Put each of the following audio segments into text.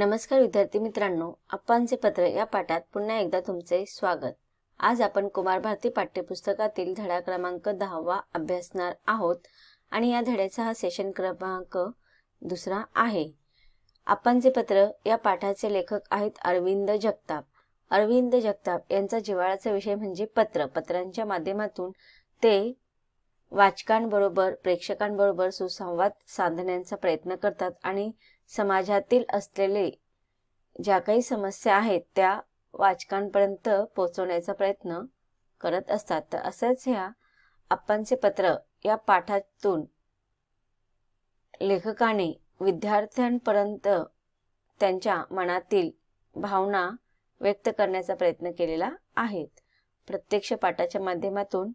नमस्कार विद्यार्थी मित्रांनो, अप्पांचे पत्र या पाठात पुन्हा एकदा तुमचे स्वागत। आज आपण कुमार भारती पाठ्यपुस्तकातील धडा क्रमांक 10 अभ्यासणार आहोत आणि या धड्याचा हा सेशन क्रमांक दुसरा आहे। अप्पांचे पत्र या पाठाचे लेखक आहेत अरविंद जगताप। अरविंद जगताप यांचा जिव्हाळ्याचा विषय म्हणजे पत्र। पत्रांच्या माध्यमातून ते वाचकांबरोबर प्रेक्षकांबरोबर सुसंवाद साधण्याचा प्रयत्न करतात आणि समाजातील असलेले ज्या काही समस्या आहेत त्या वाचकांपर्यंत पोहोचवण्याचा प्रयत्न करत असतात। तर असेच ह्या अप्पांचे पत्र या पाठातून लेखकाने विद्यार्थ्यांपर्यंत त्यांच्या मनातील भावना व्यक्त करण्याचा प्रयत्न केलेला आहे। प्रत्यक्ष पाठाच्या माध्यमातून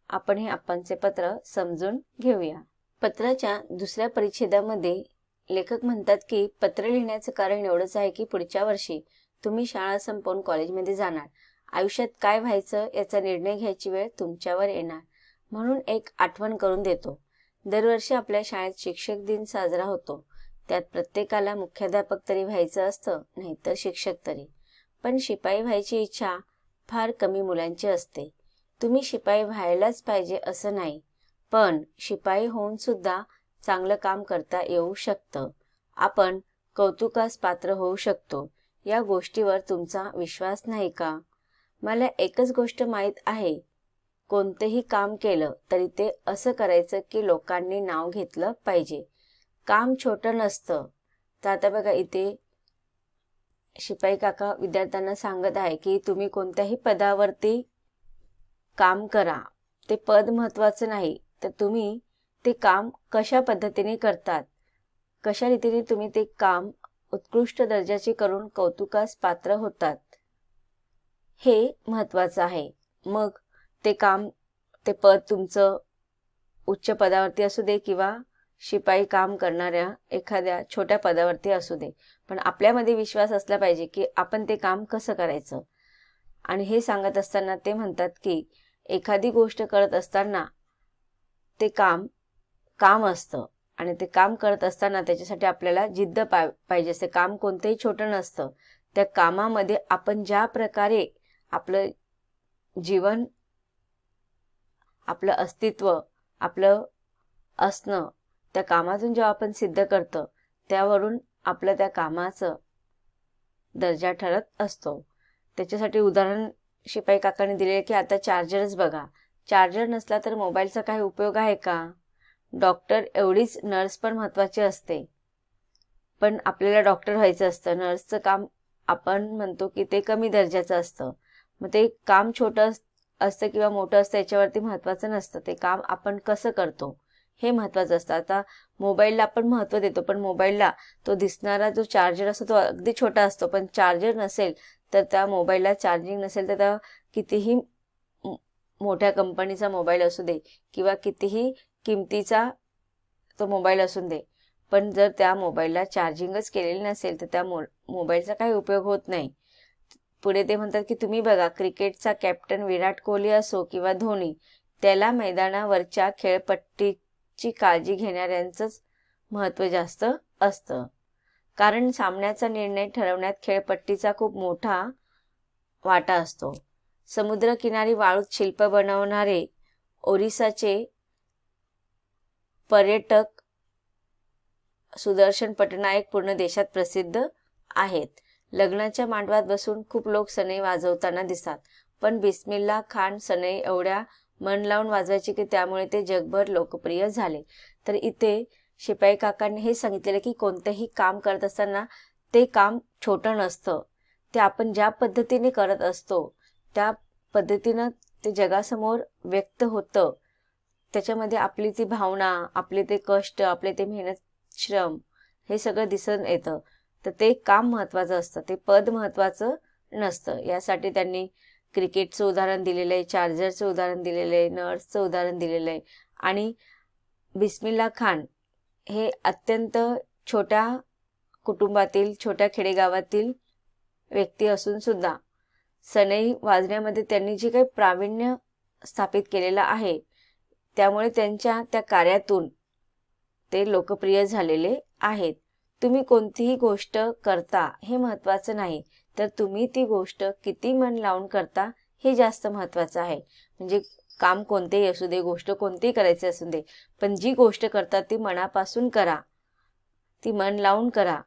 आपण हे अप्पांचे पत्र समजून घेऊया। पत्राच्या दुसऱ्या परिच्छेदामध्ये लेखक म्हणतात की पत्र लिहिण्याचे कारण एवढंच आहे की पुढच्या वर्षी तुम्ही शाळा संपवून कॉलेजमध्ये जाणार। आयुष्यात काय व्हायचं याचा निर्णय घ्यायची वेळ तुमच्यावर येणार, म्हणून एक आठवण करून देतो। दरवर्षी आपल्या शाळेत शिक्षक दिन साजरा होतो। त्यात प्रत्येकाला मुख्याध्यापक तरी व्हायचं असतं, नाहीतर शिक्षक तरी। पण शिपाई व्हायची इच्छा फार कमी मुलांची असते। तुम्ही शिपाई व्हायलाच पाहिजे असं नाही, पण शिपाई होऊन सुद्धा चांगलं काम करता येऊ शकतं। आपण कौतुकास पात्र होऊ शकतो। या गोष्टीवर तुमचा विश्वास नाही का? मला एकच गोष्ट माहीत आहे, कोणतेही काम केलं तरी ते असं करायचं की लोकांनी नाव घेतलं पाहिजे। काम छोटं नसतं। तर आता बघा, इथे शिपाई काका विद्यार्थ्यांना सांगत आहे की तुम्ही कोणत्याही पदावरती काम करा, ते पद महत्त्वाचं नाही, तर तुम्ही ते काम कशा पद्धतीने करतात, कशा रीतीने तुम्ही ते काम उत्कृष्ट दर्जाचे करून कौतुकास पात्र होतात, हे महत्त्वाचं आहे। मग ते काम, ते पद तुमचं उच्च पदावरती असू दे किंवा शिपाई काम करणाऱ्या एखाद्या छोट्या पदावरती असू दे, पण आपल्यामध्ये विश्वास असला पाहिजे की आपण ते काम कसं करायचं। आणि हे सांगत असताना ते म्हणतात की एखादी गोष्ट करत असताना ते काम असतं आणि ते काम करत असताना त्याच्यासाठी आपल्याला जिद्द पाहिजे असते। काम कोणतेही छोटं नसतं। त्या कामामध्ये आपण ज्या प्रकारे आपलं जीवन, आपलं अस्तित्व, आपलं असणं त्या कामातून जेव्हा आपण सिद्ध करतो, त्यावरून आपलं त्या कामाचं दर्जा ठरत असतो। त्याच्यासाठी उदाहरण शिपाई काकाने दिले की आता चार्जरच बघा, चार्जर नसला तर मोबाईलचा काही उपयोग आहे का? डॉक्टर एवढीच नर्स पण महत्त्वाची असते, पण आपल्याला डॉक्टर व्हायचं असतं। नर्सचं काम आपण म्हणतो की ते कमी दर्जाचं असतं। मग ते काम छोटं असतं किंवा मोठं असतं याच्यावरती महत्त्वाचं नसतं, ते काम आपण कसं करतो हे महत्त्वाचं असतं। आता मोबाईलला आपण महत्त्व देतो, पण मोबाईलला तो दिसणारा जो चार्जर असतो तो अगदी छोटा असतो, पण चार्जर नसेल तर त्या मोबाईलला चार्जिंग नसेल तर त्या कितीही मोठ्या कंपनीचा मोबाईल असू दे किंवा कितीही किमतीचा तो मोबाईल असू दे, पण जर त्या मोबाईलला चार्जिंगच केलेली नसेल तर त्या मोबाईलचा काही उपयोग होत नाही। पुढे ते म्हणतात की तुम्ही बघा, क्रिकेटचा कॅप्टन विराट कोहली असो किंवा धोनी, त्याला मैदानावरच्या खेळपट्टीची काळजी घेणाऱ्यांचंच महत्त्व जास्त असतं, कारण सामन्याचा निर्णय ठरवण्यात खेळपट्टीचा खूप मोठा वाटा असतो। समुद्रकिनारी वाळूत शिल्प बनवणारे ओरिसाचे पर्यटक सुदर्शन पटनायक पूर्ण देशात प्रसिद्ध आहेत। लग्नाच्या मांडवात बसून खूप लोक सनई वाजवताना दिसतात, पण बिस्मिल्ला खान सनई एवढ्या मन लावून वाजवायचे की त्यामुळे ते जगभर लोकप्रिय झाले। तर इथे शिपाई काकांनी हे सांगितलेलं की कोणतेही काम करत असताना ते काम छोटं नसतं, ते आपण ज्या पद्धतीने करत असतो त्या पद्धतीनं ते जगासमोर व्यक्त होतं। त्याच्यामध्ये आपली ती भावना, आपले ते कष्ट, आपले ते मेहनत, श्रम हे सगळं दिसून येतं। तर ते काम महत्त्वाचं असतं, ते पद महत्त्वाचं नसतं। यासाठी त्यांनी क्रिकेटचं उदाहरण दिलेलं आहे, चार्जरचं उदाहरण दिलेलं आहे, नर्सचं उदाहरण दिलेलं आहे। आणि बिस्मिल्ला खान हे अत्यंत छोट्या कुटुंबातील, छोट्या खेडेगावातील व्यक्ती असून सुद्धा सनई वाजण्यामध्ये त्यांनी जे काही प्रावीण्य स्थापित केलेलं आहे त्यामुळे त्यांच्या त्या कार्यातून ते लोकप्रिय झालेले आहेत। तुम्ही कोणतीही गोष्ट करता हे महत्त्वाचं नाही, तर तुम्ही ती गोष्ट किती मन लावून करता हे जास्त महत्त्वाचं आहे. म्हणजे काम कोणतेही असू दे, गोष्ट कोणतीही करायची असू दे, पण जी गोष्ट करता ती मनापासून करा, ती मन लावून करा.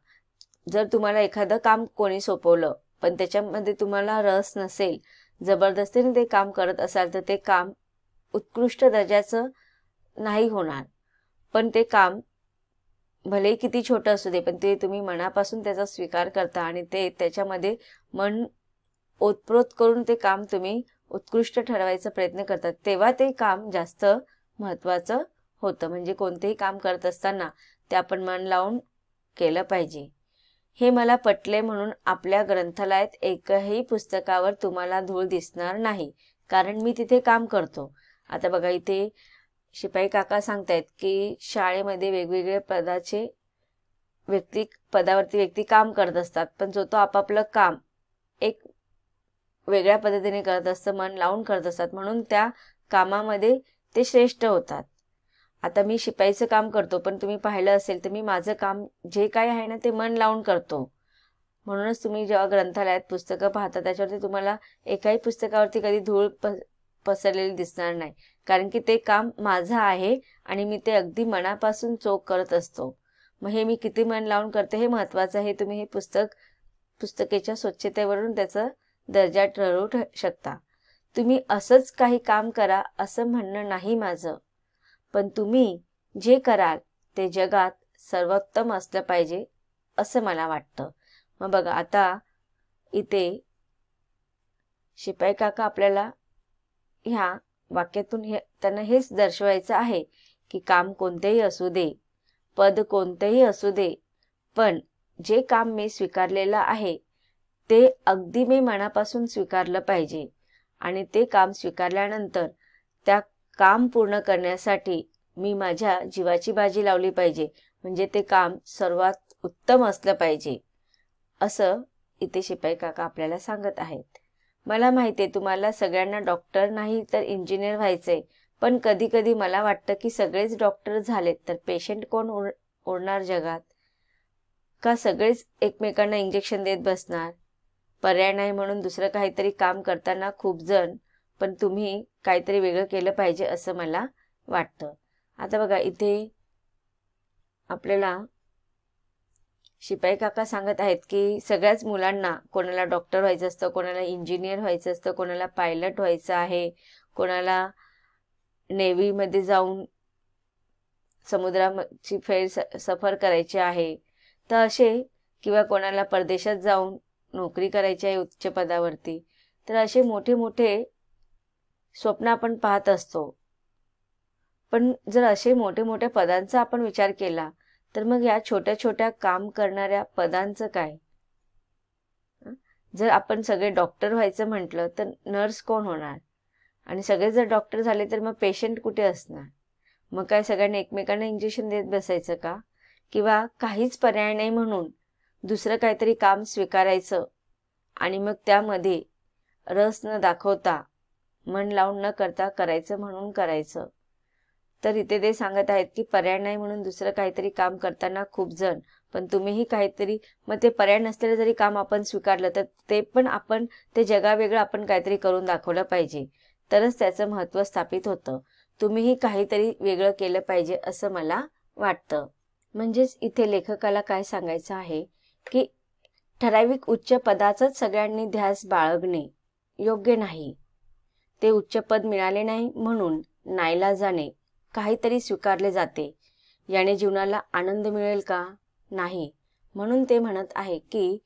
जर तुम्हाला एखादं काम कोणी सोपवलं पण त्याच्यामध्ये तुम्हाला रस नसेल, जबरदस्तीने ते काम करत असाल, तर ते काम उत्कृष्ट दर्जाचं नाही होणार. पण ते काम भले किती छोटं असू दे, पण ते तुम्ही मनापासून त्याचा स्वीकार करता आणि ते त्याच्यामध्ये मन ओतप्रोत करून ते काम तुम्ही उत्कृष्ट ठरवायचा प्रयत्न करतात, तेव्हा ते काम जास्त महत्त्वाचं होतं. म्हणजे कोणतेही काम करत असताना ते आपण मन लावून केलं पाहिजे. हे मला पटले म्हणून आपल्या ग्रंथालयात एकही पुस्तकावर तुम्हाला धूळ दिसणार नाही, कारण मी तिथे काम करतो. आता बघा, इथे शिपाई काका सांगतायत की शाळेमध्ये वेगवेगळ्या पदावरती व्यक्ती काम करत असतात, पण जो तो आपापलं काम एक वेगळ्या पद्धतीने करत असतं, मन लावून करत असतात, म्हणून त्या कामामध्ये ते श्रेष्ठ होतात. आता मी शिपाईचं काम करतो, पण तुम्ही पाहिलं असेल तर मी माझं काम जे काय आहे ना ते मन लावून करतो. म्हणूनच तुम्ही जेव्हा ग्रंथालयात पुस्तकं पाहता त्याच्यावरती तुम्हाला एकाही पुस्तकावरती कधी धूळ पसरलेली दिसणार नाही, कारण की ते काम माझं आहे आणि मी ते अगदी मनापासून चोख करत असतो. मग हे मी किती मन लावून करते हे महत्त्वाचं आहे. तुम्ही हे पुस्तकेच्या स्वच्छतेवरून त्याचा दर्जा ठरवू शकता. तुम्ही असंच काही काम करा असं म्हणणं नाही माझं, पण तुम्ही जे कराल ते जगात सर्वोत्तम असलं पाहिजे असं मला वाटतं. मग बघा, आता इथे शिपाई काका आपल्याला ह्या वाक्यातून त्यांना हेच दर्शवायचं आहे की काम कोणतेही असू दे, पद कोणतेही असू दे, पण जे काम मी स्वीकारलेलं आहे ते अगदी मी मनापासून स्वीकारलं पाहिजे. आणि ते काम स्वीकारल्यानंतर त्या काम पूर्ण करण्यासाठी मी माझ्या जीवाची बाजी लावली पाहिजे. म्हणजे ते काम सर्वात उत्तम असलं पाहिजे, असं इथे शिपाई काका आपल्याला सांगत आहेत. मला माहिती आहे तुम्हाला सगळ्यांना डॉक्टर नाही तर इंजिनियर व्हायचंय, पण कधी कधी मला वाटतं की सगळेच डॉक्टर झालेत तर पेशंट कोण उरणार जगात? का सगळेच एकमेकांना इंजेक्शन देत बसणार? पर्याय नाही म्हणून दुसरं काहीतरी काम करताना खूप जण, पण तुम्ही काहीतरी वेगळं केलं पाहिजे असं मला वाटतं. आता बघा, इथे आपल्याला शिपाई काका सांगत आहेत की सगळ्याच मुलांना, कोणाला डॉक्टर व्हायचं असतं, कोणाला इंजिनियर व्हायचं असतं, कोणाला पायलट व्हायचं आहे, कोणाला नेव्हीमध्ये जाऊन समुद्राची सफर करायची आहे, तर असे, किंवा कोणाला परदेशात जाऊन नोकरी करायची आहे उच्च पदावरती, तर असे मोठे मोठे स्वप्न आपण पाहत असतो. पण जर असे मोठे मोठ्या पदांचा आपण विचार केला तर मग या छोट्या छोट्या काम करणाऱ्या पदांचं काय? जर आपण सगळे डॉक्टर व्हायचं म्हटलं तर नर्स कोण होणार? आणि सगळे जर डॉक्टर झाले तर मग पेशंट कुठे असणार? मग काय सगळ्यांना एकमेकांना इंजेक्शन देत बसायचं का? किंवा काहीच पर्याय नाही म्हणून दुसरं काहीतरी काम स्वीकारायचं आणि मग त्यामध्ये रस न दाखवता, मन लावून न करता करायचं म्हणून करायचं? तर इथे ते सांगत आहेत की पर्याय नाही म्हणून दुसरं काहीतरी काम करताना खूप जण, पण तुम्हीही काहीतरी, मग ते पर्याय नसलेलं जरी काम आपण स्वीकारलं तर ते पण आपण ते जगावेगळं आपण काहीतरी करून दाखवलं पाहिजे, तरच त्याचं महत्त्व स्थापित होतं. तुम्हीही काहीतरी वेगळं केलं पाहिजे असं मला वाटतं. म्हणजेच इथे लेखकाला काय सांगायचं आहे की ठराविक उच्च पदाचाच सगळ्यांनी ध्यास बाळगणे योग्य नाही. ते उच्च पद मिळाले नाही म्हणून नाईलाजाने काहीतरी स्वीकारले जाते. याने जीवनाला आनंद मिळेल का? नाही. म्हणून ते म्हणत आहे की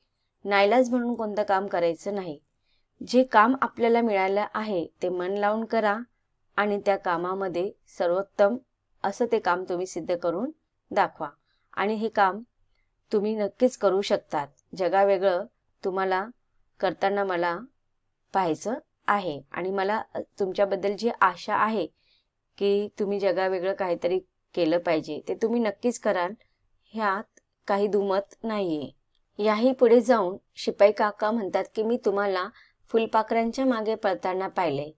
नाईलाज म्हणून कोणतं काम करायचं नाही. जे काम आपल्याला मिळालं आहे ते मन लावून करा आणि त्या कामामध्ये सर्वोत्तम असं ते काम तुम्ही सिद्ध करून दाखवा. आणि हे काम तुम्ही नक्कीच करू शकतात. जगावेगळं तुम्हाला करताना मला पाहायचं आहे आणि मला तुमच्याबद्दल जी आशा आहे की तुम्ही जगावेगळं काहीतरी केलं पाहिजे ते तुम्ही नक्कीच कराल, ह्यात काही दुमत नाहीये. याही पुढे जाऊन शिपाई काका म्हणतात की मी तुम्हाला फुलपाखरांच्या मागे पळताना पाहिले.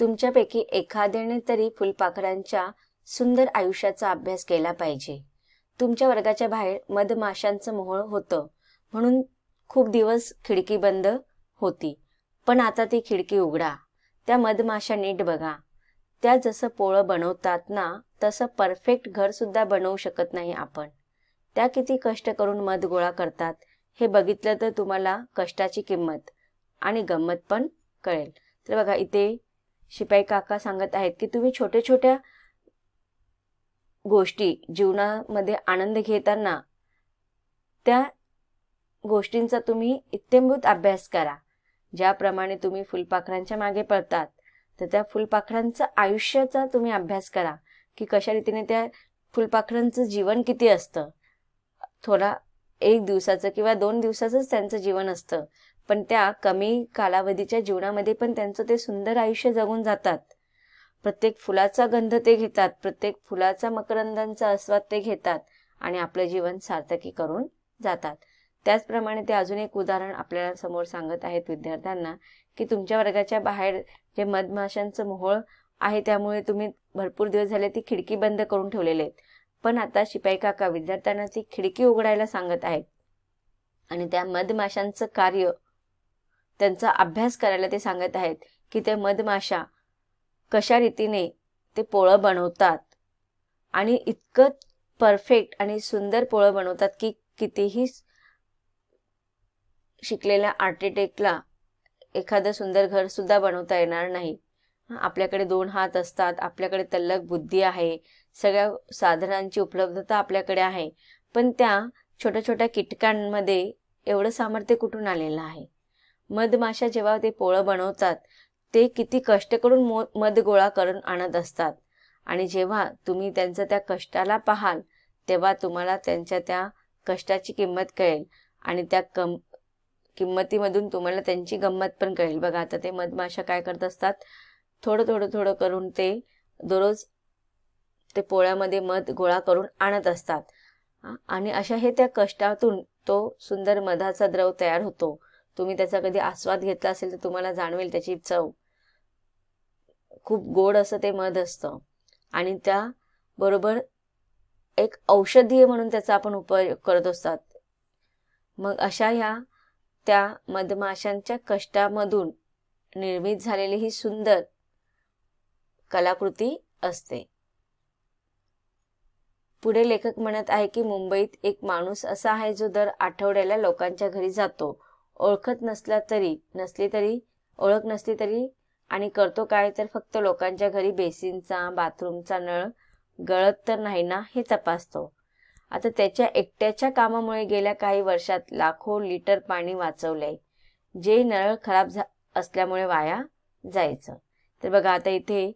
तुमच्यापैकी एखाद्याने तरी फुलपाखरांच्या सुंदर आयुष्याचा अभ्यास केला पाहिजे. तुमच्या वर्गाच्या बाहेर मधमाशांचं मोहोळ होतं म्हणून खूप दिवस खिडकी बंद होती. पण आता ती खिडकी उघडा. त्या मधमाशा नीट बघा. त्या जसं पोळं बनवतात ना, तसं परफेक्ट घर सुद्धा बनवू शकत नाही आपण. त्या किती कष्ट करून मध गोळा करतात हे बघितलं तर तुम्हाला कष्टाची किंमत आणि गंमत पण कळेल. तर बघा, इथे शिपाई काका सांगत आहेत की तुम्ही छोट्या छोट्या गोष्टी जीवनामध्ये आनंद घेताना त्या गोष्टींचा तुम्ही इत्थंभूत अभ्यास करा. ज्याप्रमाणे तुम्ही फुलपाखरांच्या मागे पळतात, तर त्या फुलपाखरांचं आयुष्याचा तुम्ही अभ्यास करा की कशा रीतीने त्या फुलपाखरांचं जीवन किती असतं. थोडा 1 दिवसाचं किंवा 2 दिवसाचंच त्यांचं जीवन असतं, पण त्या कमी कालावधीच्या जीवनामध्ये पण त्यांचं ते सुंदर आयुष्य जगून जातात. प्रत्येक फुलाचा गंध ते घेतात, प्रत्येक फुलाचा मकरंदांचा आस्वाद ते घेतात आणि आपलं जीवन सार्थकी करून जातात. त्याचप्रमाणे ते अजून एक उदाहरण आपल्याला समोर सांगत आहेत विद्यार्थ्यांना की तुमच्या वर्गाच्या बाहेर जे मधमाशांचं मोहोळ आहे त्यामुळे तुम्ही भरपूर दिवस झाले ती खिडकी बंद करून ठेवलेले आहेत. पण आता शिपाई काका विद्यार्थ्यांना ती खिडकी उघडायला सांगत आहेत आणि त्या मधमाशांचं कार्य, त्यांचा अभ्यास करायला ते सांगत आहेत की त्या मधमाशा कशा रीतीने ते पोळं बनवतात आणि इतकं परफेक्ट आणि सुंदर पोळं बनवतात की कितीही शिकलेल्या आर्किटेक्टला एखादं सुंदर घर सुद्धा बनवता येणार नाही. आपल्याकडे 2 हात असतात, आपल्याकडे तल्लख बुद्धी आहे, सगळ्या साधनांची उपलब्धता आपल्याकडे आहे, पण त्या छोट्या छोट्या कीटकांमध्ये एवढं सामर्थ्य कुठून आलेलं आहे. मधमाशा जेव्हा ते पोळं बनवतात ते किती कष्ट करून मध गोळा करून आणत असतात आणि जेव्हा तुम्ही त्यांच्या त्या कष्टाला पाहाल तेव्हा तुम्हाला त्यांच्या त्या कष्टाची किंमत कळेल आणि त्या किंमतीमधून तुम्हाला त्यांची गंमत पण कळेल. बघा, आता ते मधमाशा काय करत असतात, थोडं थोडं थोडं करून ते दररोज ते पोळ्यामध्ये मध गोळा करून आणत असतात आणि अशा हे त्या कष्टातून तो सुंदर मधाचा द्रव तयार होतो. तुम्ही त्याचा कधी आस्वाद घेतला असेल तर तुम्हाला जाणवेल त्याची चव. खूप गोड असं ते मध असतं आणि त्या बरोबर एक औषधीय म्हणून त्याचा आपण उपयोग करत असतात. मग अशा ह्या त्या मधमाशांच्या कष्टामधून निर्मित झालेली ही सुंदर कलाकृती असते. पुढे लेखक म्हणत आहे की मुंबईत एक माणूस असा आहे जो दर आठवड्याला लोकांच्या घरी जातो. ओळख नसली तरी आणि करतो काय तर फक्त लोकांच्या घरी बेसिनचा, बाथरूमचा नळ गळत तर नाही ना हे तपासतो. आता त्याच्या एकट्याच्या कामामुळे गेल्या काही वर्षात लाखो लिटर पाणी वाचवलंय, जे नळ खराब असल्यामुळे वाया जायचं. तर बघा, आता इथे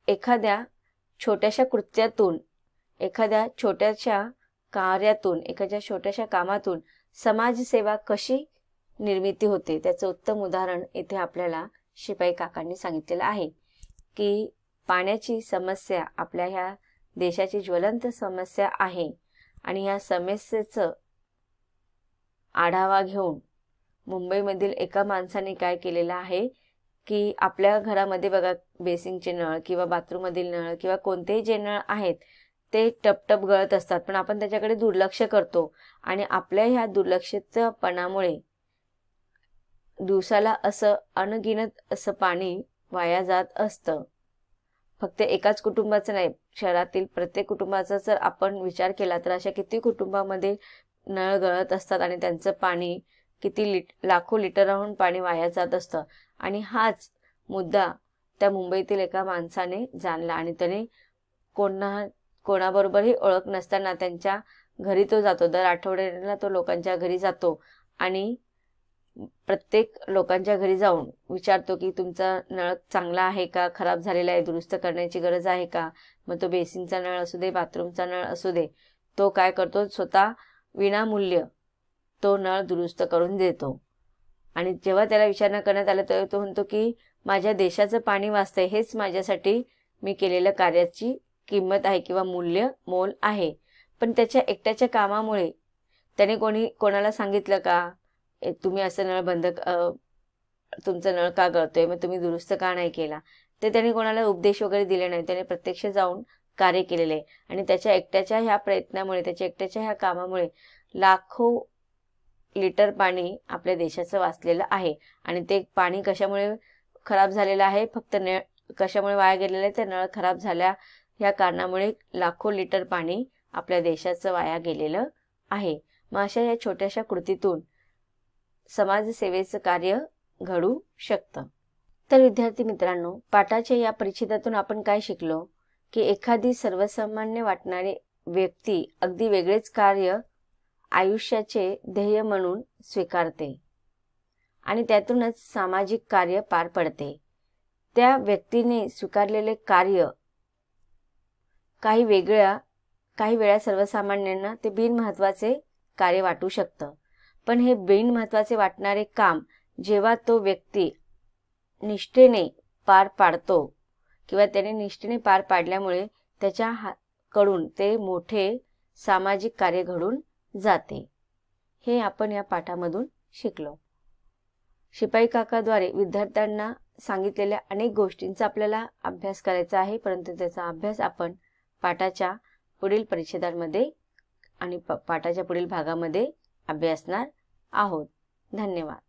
एखाद्या छोट्याशा कृत्यातून, एखाद्या छोट्याशा कार्यातून, एखाद्या छोट्याशा कामातून समाजसेवा कशी निर्मिती होते त्याचं उत्तम उदाहरण इथे आपल्याला शिपाई काकांनी सांगितलेलं आहे की पाण्याची समस्या आपल्या ह्या देशाची ज्वलंत समस्या आहे आणि ह्या समस्येचं आढावा घेऊन मुंबईमधील एका माणसाने काय केलेलं आहे की आपल्या घरामध्ये बघा बेसिनचे नळ किंवा बाथरूममधील नळ किंवा कोणतेही जे नळ आहेत ते टपटप गळत असतात, पण आपण त्याच्याकडे दुर्लक्ष करतो आणि आपल्या ह्या दुर्लक्षितपणामुळे दिवसाला असं अनगिनत असं पाणी वाया जात असतं. फक्त एकाच कुटुंबाचं नाही, शहरातील प्रत्येक कुटुंबाचा जर आपण विचार केला तर अशा किती कुटुंबामध्ये नळ गळत असतात आणि त्यांचं पाणी किती लाखो लिटरहून पाणी वाया जात असतं. आणि हाच मुद्दा त्या मुंबईतील एका माणसाने जाणला आणि त्याने कोणाबरोबरही ओळख नसताना त्यांच्या घरी तो जातो. दर आठवड्याला तो लोकांच्या घरी जातो आणि प्रत्येक लोकांच्या घरी जाऊन विचारतो की तुमचा नळ चांगला आहे का, खराब झालेला आहे, दुरुस्त करण्याची गरज आहे का. मग तो बेसिनचा नळ असू दे, बाथरूमचा नळ असू दे, तो काय करतो, स्वतः विनामूल्य तो नळ दुरुस्त करून देतो. आणि जेव्हा त्याला विचारणा करण्यात आलं तेव्हा तो म्हणतो की माझ्या देशाचं पाणी वाचतंय, हेच माझ्यासाठी मी केलेल्या कार्याची किंमत आहे किंवा मोल आहे. पण त्याच्या एकट्याच्या कामामुळे त्याने कोणाला सांगितलं का तुम्ही असं नळ तुमचं नळ का गळतोय, मग तुम्ही दुरुस्त का नाही केला, ते त्याने कोणाला उपदेश वगैरे दिले नाही. त्याने प्रत्यक्ष जाऊन कार्य केलेले आहे आणि त्याच्या एकट्याच्या ह्या प्रयत्नामुळे, त्याच्या एकट्याच्या ह्या कामामुळे लाखो लिटर पाणी आपल्या देशाचं वाचलेलं आहे. आणि ते पाणी कशामुळे खराब झालेलं आहे, फक्त कशामुळे वाया गेलेलं आहे, तर नळ खराब झाल्या ह्या कारणामुळे लाखो लिटर पाणी आपल्या देशाचं वाया गेलेलं आहे. मग अशा या छोट्याशा कृतीतून समाजसेवेचं कार्य घडू शकतं. तर विद्यार्थी मित्रांनो, पाठाच्या या परिच्छेदातून आपण काय शिकलो की एखादी सर्वसामान्य वाटणारी व्यक्ती अगदी वेगळेच कार्य आयुष्याचे ध्येय म्हणून स्वीकारते आणि त्यातूनच सामाजिक कार्य पार पडते. त्या व्यक्तीने स्वीकारलेले कार्य काही वेळा सर्वसामान्यांना ते बिनमहत्वाचे कार्य वाटू शकतं. पण हे बिनमहत्वाचे वाटणारे काम जेव्हा तो व्यक्ती निष्ठेने पार पाडतो किंवा त्याने निष्ठेने पार पाडल्यामुळे त्याच्याकडून ते मोठे सामाजिक कार्य घडून जाते. हे आपण या पाठामधून शिकलो. शिपाई काकाद्वारे विद्यार्थ्यांना सांगितलेल्या अनेक गोष्टींचा आपल्याला अभ्यास करायचा आहे, परंतु त्याचा अभ्यास आपण पाठाच्या पुढील परिच्छेदांमध्ये आणि पाठाच्या पुढील भागामध्ये अभ्यासणार आहोत. धन्यवाद.